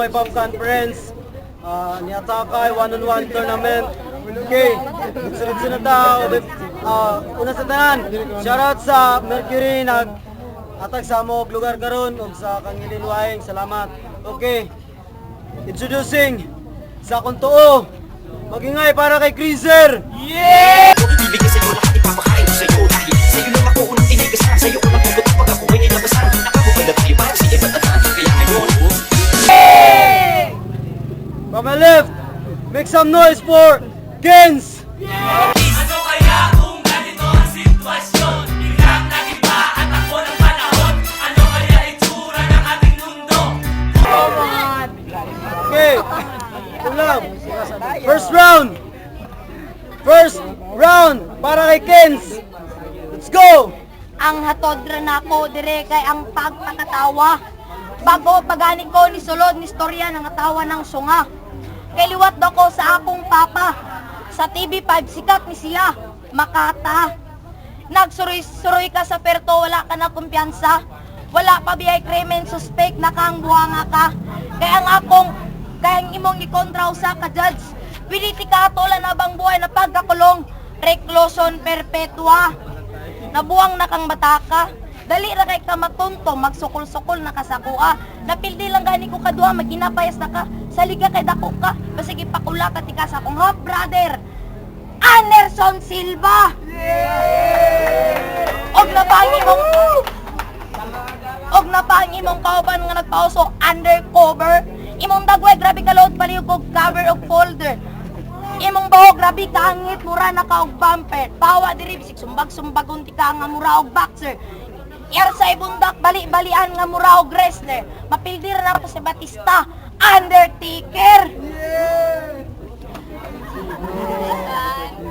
no, ibang conference. Niataka, one-on-one tournament. Okay, sunod-sunod daw. Una sa tanan, shoutout sa Mercury, nag-atag sa among lugar karon ug sa Kangilin Waing. Salamat. Okay, introducing sa akong tuo. Magingay para kay Creaser. Yeah! Ibigay sa'yo lahat, ipapakain ko sa'yo dahil sa'yo lang ako unang inigasan. Sa'yo ko nagugot pag ako ay nilabasan. Nakakupag na tayo para sa iba't at kaya ngayon. From my left, make some noise for Gens! Ano kaya kung ganito ang sitwasyon? Biglang nag-iba at ako ng panahon. Ano kaya itsura ng ating mundo? Okay, ulam. First round para kay Kens. Let's go! Ang hatod ra nako dire kay ang pagpakatawa. Bago pagani ko ni sulod ni istorya ng atawa ng sunga. Kay liwat daw ko sa akong papa. Sa TV5 sikat ni siya, Makata. Nagsuroy-suroy ka sa perto, wala ka na kumpiyansa. Wala pa biyay krimen suspect, nakangbuhanga ka. Kaya ang imong ikontraw sa ka-judge. Piliti ka atola na bang buhay na pagkakulong, reclusion perpetua. Nabuang na kang mataka. Dali ra kay ka matunto, magsukol-sukol na kasakua. Napildi lang gani ko kadua, maginapayas na ka. Saliga kay dako ka, basig ipakula ka tika sa akong half brother. Anderson Silva. Og napangi mong kauban nga nagpauso undercover. Imong dagway grabe ka load palihog og cover og folder. Imong bahog grabe ka angit mura na ka og bumper. Pawa diri bisig sumbag-sumbagon ti ka nga mura og boxer. Yar sa ibundak bali-balian nga mura og wrestler. Mapildir na po si Batista, Undertaker.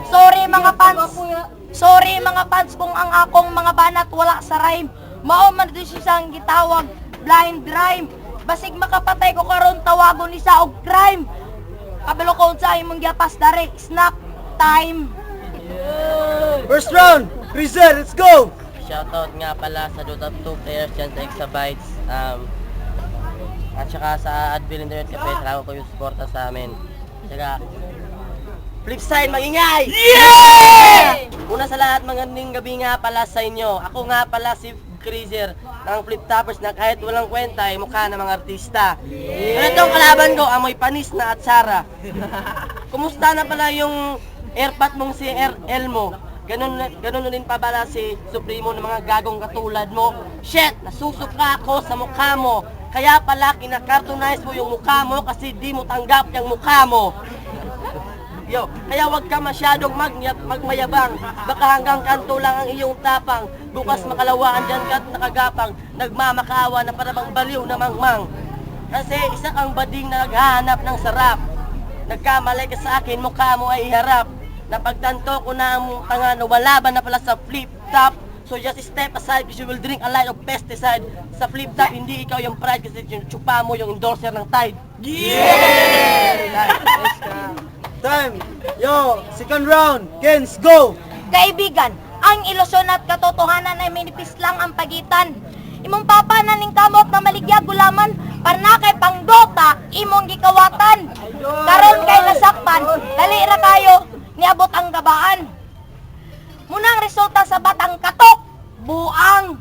Sorry mga fans kung ang akong mga banat wala sa rhyme. Mao man di siyang gitawag blind rhyme. Basig makapatay ko karon tawagon ni sa og crime. Kabalo ko sa imong giapas dare snack time. First round, Creaser, let's go! Shoutout nga pala sa Dota 2 players dyan sa Exabytes. At saka sa Advil Internet Cafe, salamat ko yung suporta sa amin. Saka, flip side, magingay! Yeah! Una sa lahat, magandang gabi nga pala sa inyo. Ako nga pala si Creaser ng Flip Toppers na kahit walang kwenta ay mukha ng mga artista. Ganitong kalaban ko, amoy panis na at Sara. Kumusta na pala yung airpat mong si Elmo? Ganun din pa bala si Supremo ng mga gagong katulad mo. Shit! Nasusuka ako sa mukha mo. Kaya pala kinakartonize mo yung mukha mo kasi di mo tanggap yung mukha mo. Yo, kaya wag ka masyadong magmayabang. Baka hanggang kanto lang ang iyong tapang. Bukas makalawaan dyan ka at nakagapang. Nagmamakaawa na para bang baliw na mangmang. Kasi isa kang bading na naghahanap ng sarap. Nagkamali ka sa akin, mukha mo ay iharap. Napagtanto ko na ang tanga na wala ba na pala sa flip top. So just step aside because you will drink a lot of pesticide. Sa flip top, hindi ikaw yung pride kasi yung tsupa mo yung endorser ng Tide. Yeah! Time! Yo, second round, Gens, go! Kaibigan, ang ilusyon at katotohanan ay minipis lang ang pagitan. Imong papa na ning kamot na maligya gulaman, para kay pangdota, imong gikawatan. Karon kay nasakpan, dali ra kayo, niabot ang gabaan. Munang resulta sa batang katok, buang.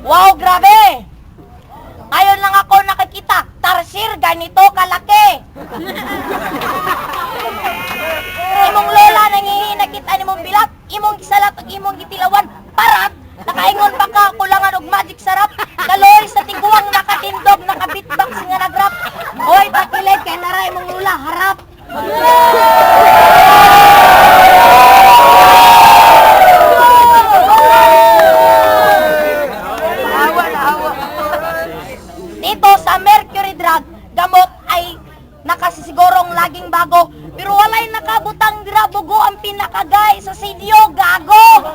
Wow, grabe! Ayon lang ako nakakita, tarsir, ganito kalaki. Imong lola nangihina kita nimong bilat, imong gisalat ug imong gitilawan, parat, nakaingon pa ka kulangan og magic sarap, kaloy sa tiguang nakatindog, nakabitbox nga nagrap. Hoy, pakilid kay naray mong lola, harap. Dito sa Mercury Drug, gamot ay nakasisigurong laging bago, pero walay nakabutang dirabugo ang pinakagay sa sidyo, gago!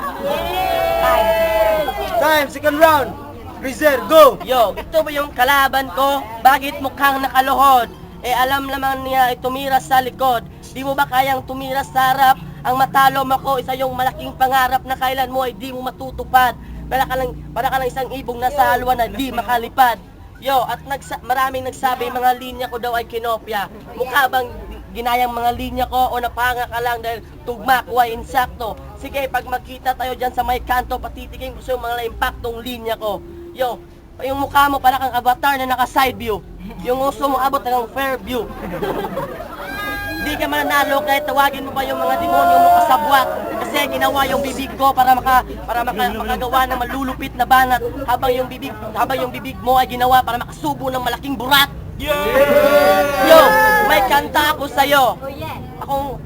Time, second round, Creaser, go! Yo, ito ba yung kalaban ko? Bakit mukhang nakaluhod? Eh alam naman niya tumira sa likod. Di mo ba kayang tumira sa harap? Ang matalo mo ko isa yung malaking pangarap na kailan mo ay di mo matutupad. para ka lang isang ibong nasa halwa na di makalipad. Yo, at maraming nagsabi mga linya ko daw ay kinopya. Mukha bang ginayang mga linya ko o napanga ka lang dahil tugma ko ay insakto? Sige, pag makita tayo dyan sa may kanto, patitigin ko sa mga impaktong linya ko. Yo, yung mukha mo para kang avatar na naka side view. Yung uso mo abot ng fair view. Hindi ka mananalo kahit tawagin mo pa yung mga demonyo mo kasabwat. Kasi ginawa yung bibig ko para makagawa ng malulupit na banat habang yung bibig mo ay ginawa para makasubo ng malaking burat. Yo, may kanta ako sa'yo.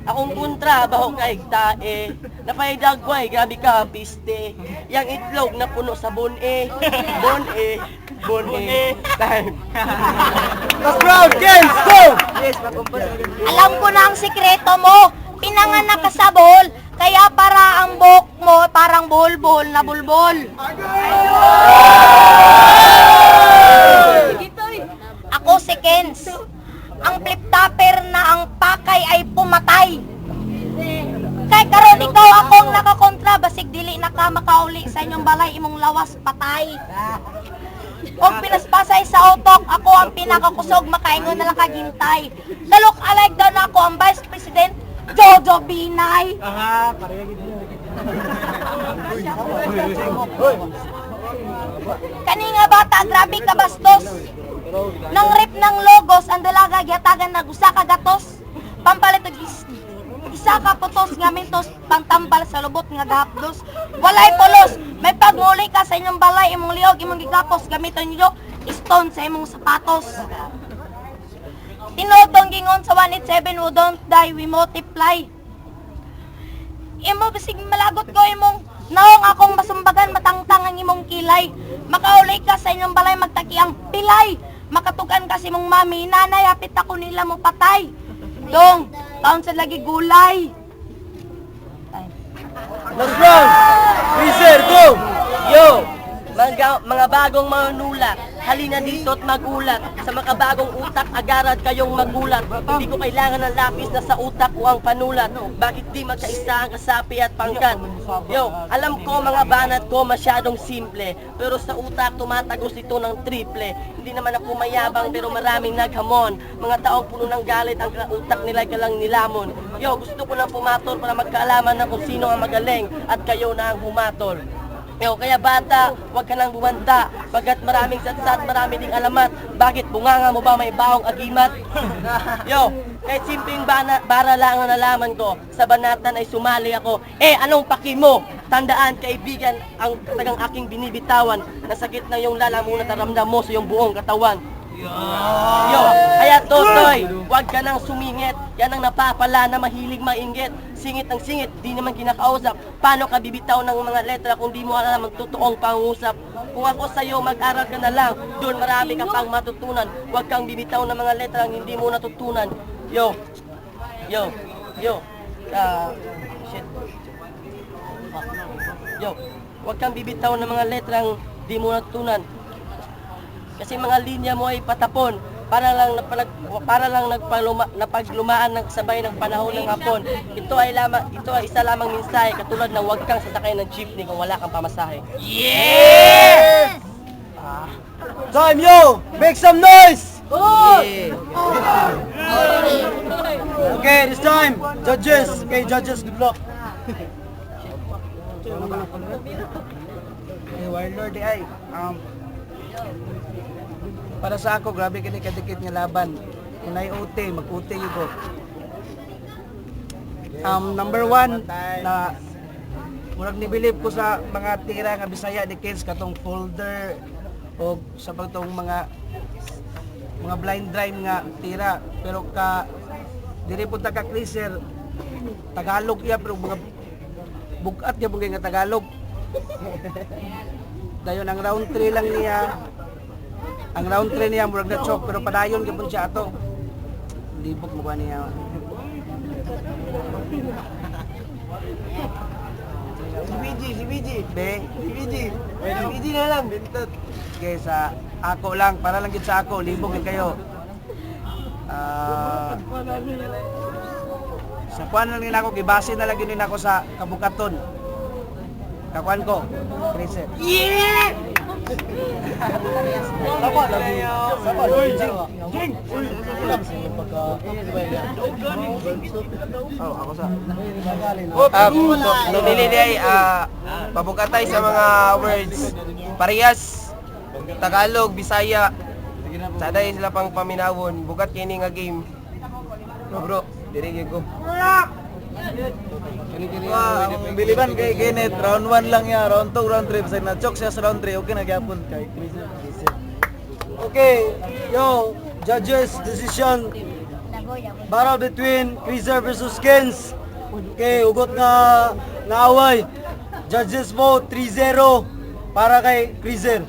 Akong kontra, baho kay tae. Napaidagway, grabe ka, piste. Yang itlog na puno sa bone. Bone. Time. Last round, games, go! Alam ko na ang sikreto mo. Pinanganak ka sa bohol, kaya para ang buhok mo parang buhol-buhol na bulbol. Ako si Kens, ang flip-topper na ang pakay ay pumatay. Kay karon ikaw akong nakakontra, basig dili na ka makauli sa inyong balay, imong lawas patay. Kung pinaspasay sa utok, ako ang pinakakusog, makaingon na lang kagintay. Talok alike daw na ako ang Vice President Jojo Binay. Kani nga bata, grabe ka bastos. Nang rip ng logos, ang dalaga gyatagan na gusa ka gatos. Pampalit og isa ka putos nga mintos, pangtambal sa lubot nga gahapdos. Walay polos, may pagmuli ka sa inyong balay, imong liog, imong gigapos, gamiton niyo stone sa imong sapatos. Tinodong gingon sa 187, we don't die, we multiply. Imo bisig malagot ko imong naong akong masumbagan, matangtang ang imong kilay. Makauli ka sa inyong balay, magtaki ang pilay. Makatugan kasi mong mami, nanay, hapit ako nila mo patay. Dong, taon sa lagi gulay. Last round, Freezer, go! Yo, mga bagong manunulat, halina dito at magulat. Sa makabagong utak, agarad kayong magulat. Hindi ko kailangan ng lapis na sa utak ko ang panulat. Bakit di magkaisa ang kasapi at pangkat? Yo, alam ko mga banat ko masyadong simple, pero sa utak tumatagos ito ng triple. Hindi naman ako mayabang pero maraming naghamon. Mga taong puno ng galit, ang utak nila kalang nilamon. Yo, gusto ko lang pumatol para magkaalaman na kung sino ang magaling at kayo na ang humatol. Yo, kaya bata, huwag ka nang bumanda. Pagkat maraming satsat, marami ding alamat. Bakit bunganga mo ba may baong agimat? Yo, kahit simpleng bara lang ang nalaman ko, sa banatan ay sumali ako. Anong paki mo? Tandaan, kaibigan, ang talagang aking binibitawan. Nasakit na yung lalamunan at ramdam mo sa iyong buong katawan. Yo, kaya Totoy, huwag ka nang sumingit. Yan ang napapala na mahilig mainggit. Singit ang singit, di naman kinakausap. Paano ka bibitaw ng mga letra kung di mo alam ang totoong pangusap? Kung ako sa'yo, mag-aral ka na lang. Doon marami ka pang matutunan. Huwag kang bibitaw ng mga letra ang hindi mo natutunan. Yo, shit. Yo, huwag kang bibitaw ng mga letra ang di mo natutunan. Kasi mga linya mo ay patapon. Para lang napaglumaan ng sabay ng panahon ng hapon. Ito ay isa lamang mensahe, katulad ng huwag kang sasakay ng jeepney kung wala kang pamasahe. Yes! Time, yo! Make some noise! Okay, this time, judges. Okay, judges, good luck. Warlord ay para sa ako, grabe kini kadikit nga laban. Kung OT, mag-OT yun ko. Number 1, na murag ni-believe ko sa mga tira nga Bisaya di Kens, katong folder o sa pagtong mga blind drive nga tira. Pero diri punta ka Cruiser, Tagalog iya, pero mga bugat niya bugay nga Tagalog. Dayon ang round 3 lang niya. Ang round 3 niya murag na chok, pero padayon gyapon siya ato. Libog mo ba niya? Si BG na lang bintot. Okay, sa ako lang, para lang gid sa ako, libog lang kayo. Sa kuan lang din ako, gibase na lang din ako sa kabukaton. kakuan ko. Crazy. Oh, ako sa. Nililay, pabukatay sa mga words. Parehas, Tagalog, Bisaya. Saday sila pang paminawon. Bukat kini nga game. Bro, dirigay ko. Biliban kay Kenneth, round 1 lang ya, round 2, round 3. Basta na-choke siya sa round 3, okay nagyapon kay Chris. Okay, yo, judges, decision. Battle between Cruiser versus Kens. Okay, ugot nga naaway. Judges vote 3-0 para kay Cruiser.